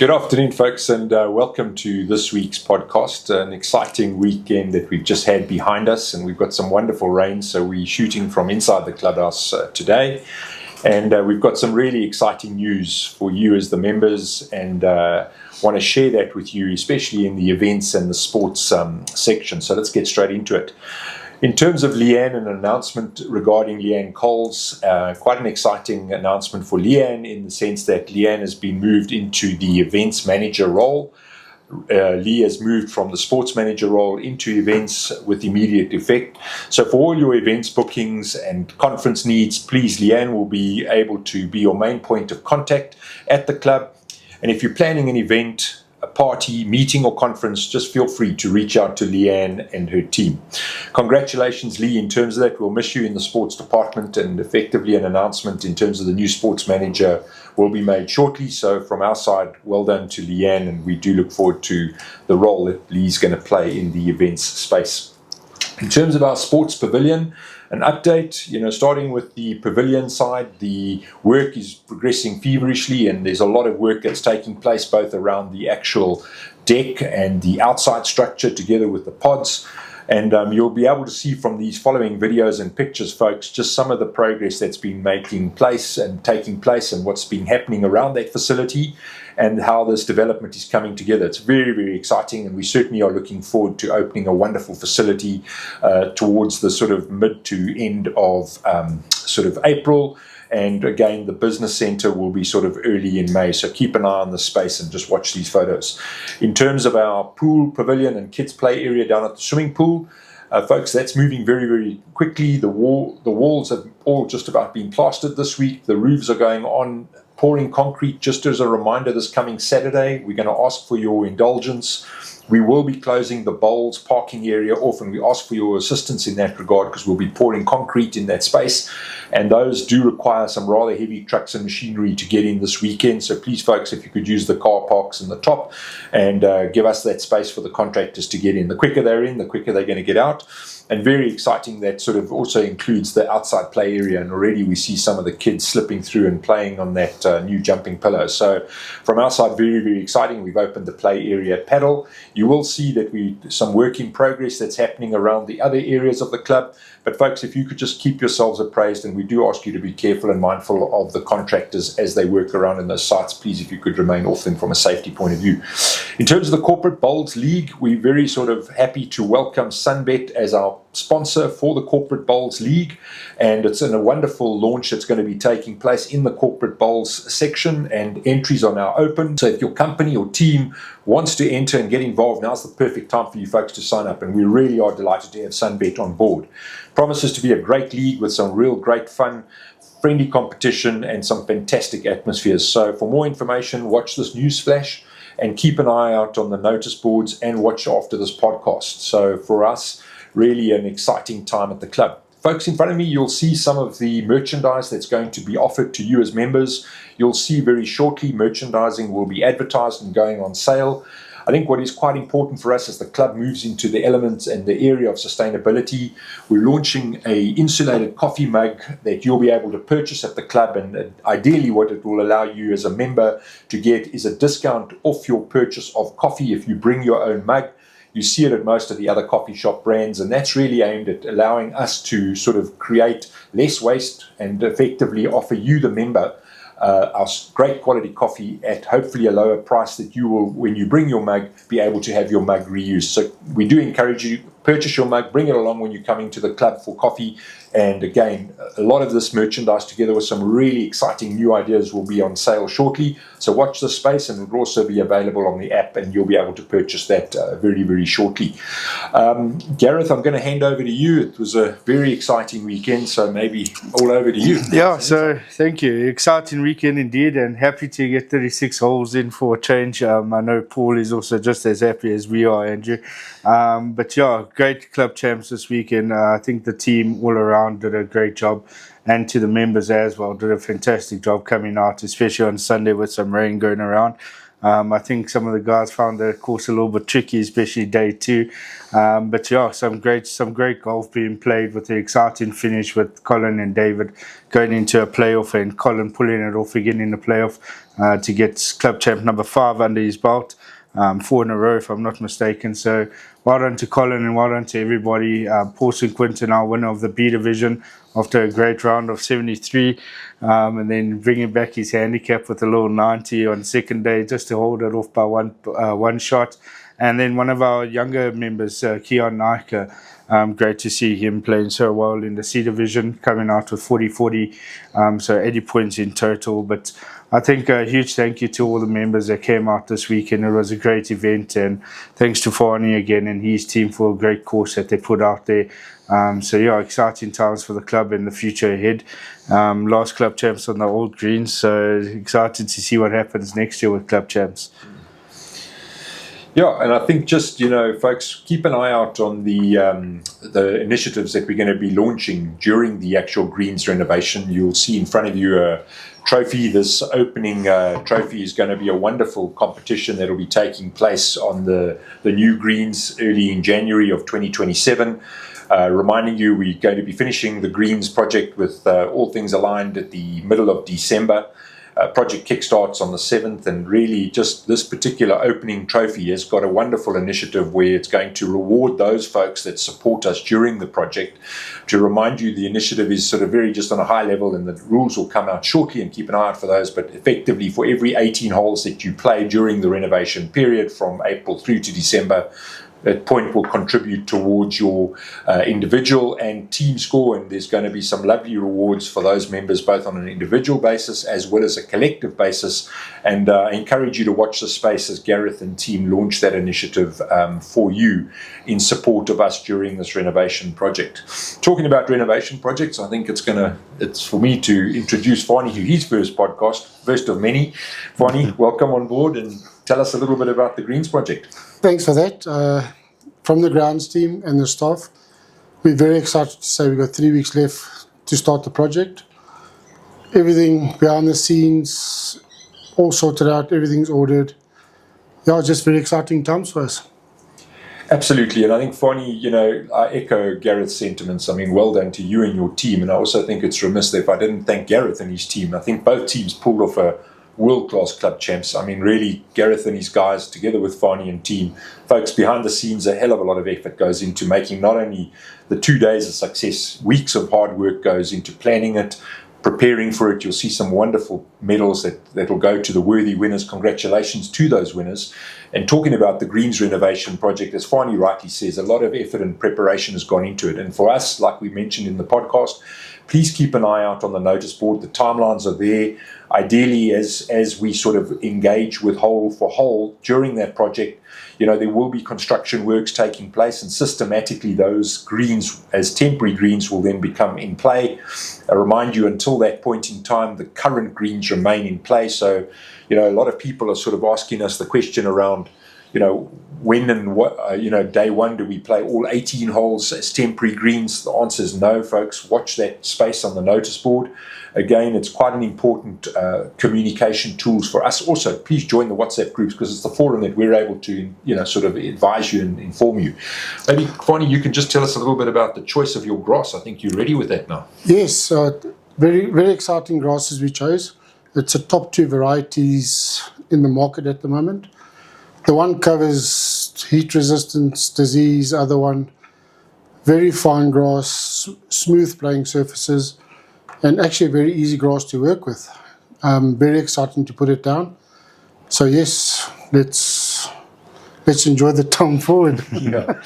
Good afternoon, folks, and welcome to this week's podcast. An exciting weekend that we've just had behind us, and we've got some wonderful rain, so we're shooting from inside the clubhouse today. And we've got some really exciting news for you as the members, and want to share that with you, especially in the events and the sports section. So let's get straight into it. In terms of Leanne, an announcement regarding Leanne Coles, quite an exciting announcement for Leanne in the sense that Leanne has been moved into the events manager role. Lee has moved from the sports manager role into events with immediate effect. So for all your events bookings and conference needs, please, Leanne will be able to be your main point of contact at the club. And if you're planning an event, a party, meeting or conference, just feel free to reach out to Leanne and her team. Congratulations, Lee, in terms of that. We'll miss you in the sports department, and effectively an announcement in terms of the new sports manager will be made shortly. So from our side, well done to Leanne, and we do look forward to the role that Lee's going to play in the events space. In terms of our sports pavilion, an update, starting with the pavilion side, the work is progressing feverishly, and there's a lot of work that's taking place both around the actual deck and the outside structure together with the pods. And you'll be able to see from these following videos and pictures, folks, just some of the progress that's been taking place and what's been happening around that facility and how this development is coming together. It's very, very exciting, and we certainly are looking forward to opening a wonderful facility towards the sort of mid to end of sort of April. And again, the business center will be sort of early in May. So keep an eye on the space and just watch these photos. In terms of our pool pavilion and kids play area down at the swimming pool, folks, that's moving very, very quickly. The walls have all just about been plastered this week. The roofs are going on, pouring concrete. Just as a reminder, this coming Saturday, we're going to ask for your indulgence. We will be closing the bowls parking area off, and we ask for your assistance in that regard because we'll be pouring concrete in that space, and those do require some rather heavy trucks and machinery to get in this weekend. So please, folks, if you could use the car parks in the top and give us that space for the contractors to get in. The quicker they're in, the quicker they're going to get out. And very exciting, that sort of also includes the outside play area, and already we see some of the kids slipping through and playing on that new jumping pillow. So from our side, very, very exciting. We've opened the play area at paddle. You will see that some work in progress that's happening around the other areas of the club. But folks, if you could just keep yourselves appraised, and we do ask you to be careful and mindful of the contractors as they work around in those sites, please, if you could remain off them from a safety point of view. In terms of the Corporate Bowls League, we're very sort of happy to welcome Sunbet as our sponsor for the Corporate Bowls League, and it's in a wonderful launch that's going to be taking place in the Corporate Bowls section, and entries are now open. So if your company or team wants to enter and get involved, now's the perfect time for you folks to sign up, and we really are delighted to have Sunbet on board. Promises to be a great league with some real great fun, friendly competition, and some fantastic atmospheres. So for more information, watch this news flash and keep an eye out on the notice boards and watch after this podcast. So for us, really an exciting time at the club. Folks, in front of me, you'll see some of the merchandise that's going to be offered to you as members. You'll see very shortly merchandising will be advertised and going on sale. I think what is quite important for us as the club moves into the elements and the area of sustainability, we're launching a insulated coffee mug that you'll be able to purchase at the club, and ideally what it will allow you as a member to get is a discount off your purchase of coffee if you bring your own mug. You see it at most of the other coffee shop brands, and that's really aimed at allowing us to sort of create less waste and effectively offer you, the member, our great quality coffee at hopefully a lower price that you will, when you bring your mug, be able to have your mug reused. So we do encourage you, purchase your mug, bring it along when you're coming to the club for coffee. And again, a lot of this merchandise together with some really exciting new ideas will be on sale shortly. So watch this space, and it will also be available on the app, and you'll be able to purchase that very, very shortly. Gareth, I'm going to hand over to you. It was a very exciting weekend, so maybe all over to you. Yeah, so thank you. Exciting weekend indeed, and happy to get 36 holes in for a change. I know Paul is also just as happy as we are, Andrew. But yeah, great club champs this weekend. I think the team all around did a great job, and to the members as well, did a fantastic job coming out, especially on Sunday with some rain going around. I think some of the guys found the course a little bit tricky, especially day 2. But yeah, some great golf being played with the exciting finish with Colin and David going into a playoff, and Colin pulling it off again in the playoff to get club champ number 5 under his belt. 4 in a row, if I'm not mistaken. So well done to Colin and well done to everybody. Paul St. Quintin, our winner of the B division, after a great round of 73, and then bringing back his handicap with a little 90 on second day just to hold it off by one shot. And then one of our younger members, Keon Naika, great to see him playing so well in the C division, coming out with 40-40, so 80 points in total. But I think a huge thank you to all the members that came out this weekend. It was a great event, and thanks to Fani again and his team for a great course that they put out there. So yeah, exciting times for the club and the future ahead. Last club champs on the old greens, so excited to see what happens next year with club champs. Yeah, and I think just, folks, keep an eye out on the initiatives that we're going to be launching during the actual greens renovation. You'll see in front of you a trophy. This opening trophy is going to be a wonderful competition that will be taking place on the new greens early in January of 2027. Reminding you, we're going to be finishing the greens project with all things aligned at the middle of December. Project kickstarts on the 7th, and really just this particular opening trophy has got a wonderful initiative where it's going to reward those folks that support us during the project. To remind you, the initiative is sort of very just on a high level, and the rules will come out shortly, and keep an eye out for those. But effectively, for every 18 holes that you play during the renovation period from April through to December, that point will contribute towards your individual and team score, and there's going to be some lovely rewards for those members, both on an individual basis as well as a collective basis. And I encourage you to watch the space as Gareth and team launch that initiative for you in support of us during this renovation project. Talking about renovation projects, I think it's for me to introduce Fani to his first podcast, first of many. Fani, welcome on board, and tell us a little bit about the Greens project. Thanks for that. From the grounds team and the staff, we're very excited to say we've got 3 weeks left to start the project. Everything behind the scenes, all sorted out, everything's ordered. Yeah, just very exciting times for us. Absolutely, and I think, Fani, I echo Gareth's sentiments. I mean, well done to you and your team, and I also think it's remiss if I didn't thank Gareth and his team. I think both teams pulled off a world-class club champs. I mean, really, Gareth and his guys, together with Fani and team, folks, behind the scenes, a hell of a lot of effort goes into making not only the 2 days a success, weeks of hard work goes into planning it, preparing for it. You'll see some wonderful medals that will go to the worthy winners. Congratulations to those winners. And talking about the Greens renovation project, as Fani rightly says, a lot of effort and preparation has gone into it. And for us, like we mentioned in the podcast, please keep an eye out on the notice board. The timelines are there. Ideally, as we sort of engage with hole for hole during that project, there will be construction works taking place, and systematically those greens as temporary greens will then become in play. I remind you, until that point in time, the current greens remain in play. So, a lot of people are sort of asking us the question around, when and what, day one, do we play all 18 holes as temporary greens? The answer is no, folks. Watch that space on the notice board. Again, it's quite an important communication tools for us. Also, please join the WhatsApp groups, because it's the forum that we're able to, sort of advise you and inform you. Maybe, Fani, you can just tell us a little bit about the choice of your grass. I think you're ready with that now. Yes, very, very exciting grasses we chose. It's a top 2 varieties in the market at the moment. The one covers heat resistance, disease, other one very fine grass, smooth playing surfaces, and actually a very easy grass to work with. Very exciting to put it down. So yes, let's enjoy the time forward. Yeah,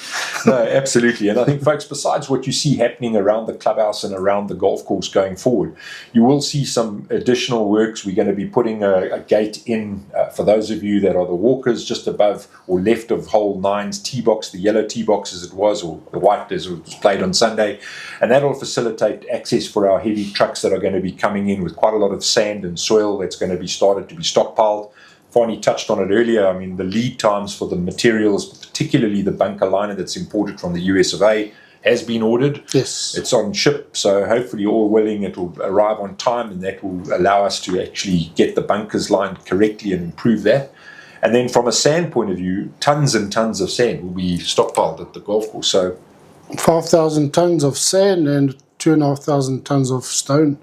no, absolutely. And I think, folks, besides what you see happening around the clubhouse and around the golf course going forward, you will see some additional works. We're going to be putting a gate in for those of you that are the walkers just above or left of hole 9's tee box, the yellow tee box as it was, or the white as it was played on Sunday. And that will facilitate access for our heavy trucks that are going to be coming in with quite a lot of sand and soil that's going to be started to be stockpiled. Fani touched on it earlier. I mean, the lead times for the materials, particularly the bunker liner that's imported from the US of A, has been ordered. Yes. It's on ship, so hopefully all willing it will arrive on time, and that will allow us to actually get the bunkers lined correctly and improve that. And then from a sand point of view, tons and tons of sand will be stockpiled at the golf course. So 5,000 tons of sand and 2,500 tons of stone.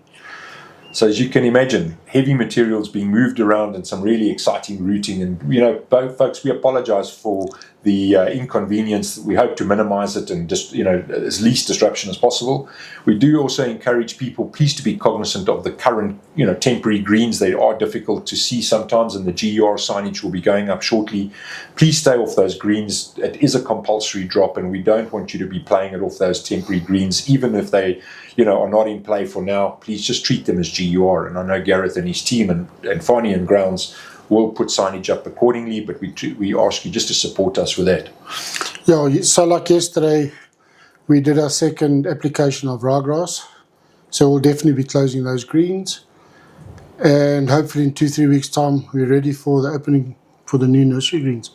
So as you can imagine, heavy materials being moved around and some really exciting routing. And, both folks, we apologize for the inconvenience. We hope to minimize it and just, as least disruption as possible. We do also encourage people, please, to be cognizant of the current, temporary greens. They are difficult to see sometimes, and the GUR signage will be going up shortly. Please stay off those greens. It is a compulsory drop, and we don't want you to be playing it off those temporary greens, even if they are not in play for now. Please just treat them as GUR. And I know Gareth and his team and Fani and Grounds will put signage up accordingly, but we ask you just to support us with that. Yeah, so like yesterday, we did our second application of ryegrass. So we'll definitely be closing those greens. And hopefully in 2-3 weeks' time, we're ready for the opening for the new nursery greens.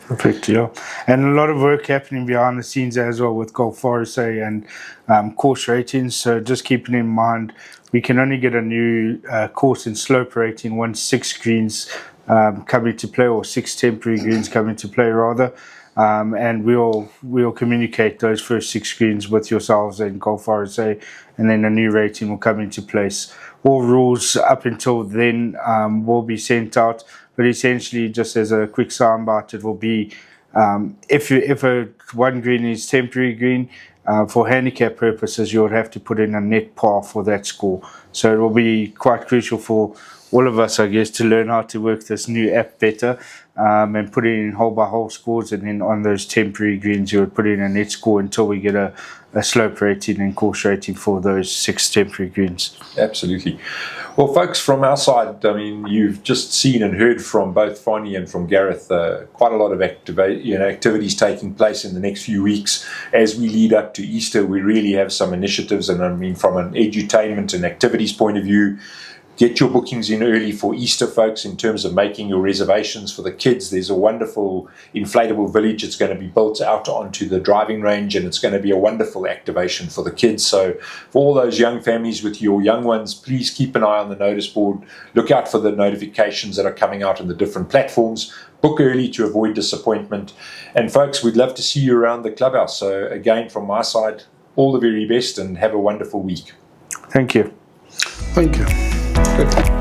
Perfect, yeah. And a lot of work happening behind the scenes as well with Golf RSA and course ratings. So just keeping in mind, we can only get a new course and slope rating once 6 greens come into play, or 6 temporary greens come into play rather. And we'll communicate those first 6 greens with yourselves and Golf RSA, and then a new rating will come into place. All rules up until then will be sent out. But essentially, just as a quick soundbite, it will be if one green is temporary green, for handicap purposes, you would have to put in a net par for that score. So it will be quite crucial for all of us, I guess, to learn how to work this new app better and put it in hole-by-hole scores. And then on those temporary greens, you would put in a net score until we get a slope rating and course rating for those 6 temporary greens. Absolutely. Well, folks, from our side, you've just seen and heard from both Fani and from Gareth quite a lot of activities taking place in the next few weeks. As we lead up to Easter, we really have some initiatives, and from an edutainment and activities point of view, get your bookings in early for Easter, folks, in terms of making your reservations for the kids. There's a wonderful inflatable village that's going to be built out onto the driving range, and it's going to be a wonderful activation for the kids. So for all those young families with your young ones, please keep an eye on the notice board. Look out for the notifications that are coming out on the different platforms. Book early to avoid disappointment. And folks, we'd love to see you around the clubhouse. So again, from my side, all the very best and have a wonderful week. Thank you. Thank you. Good.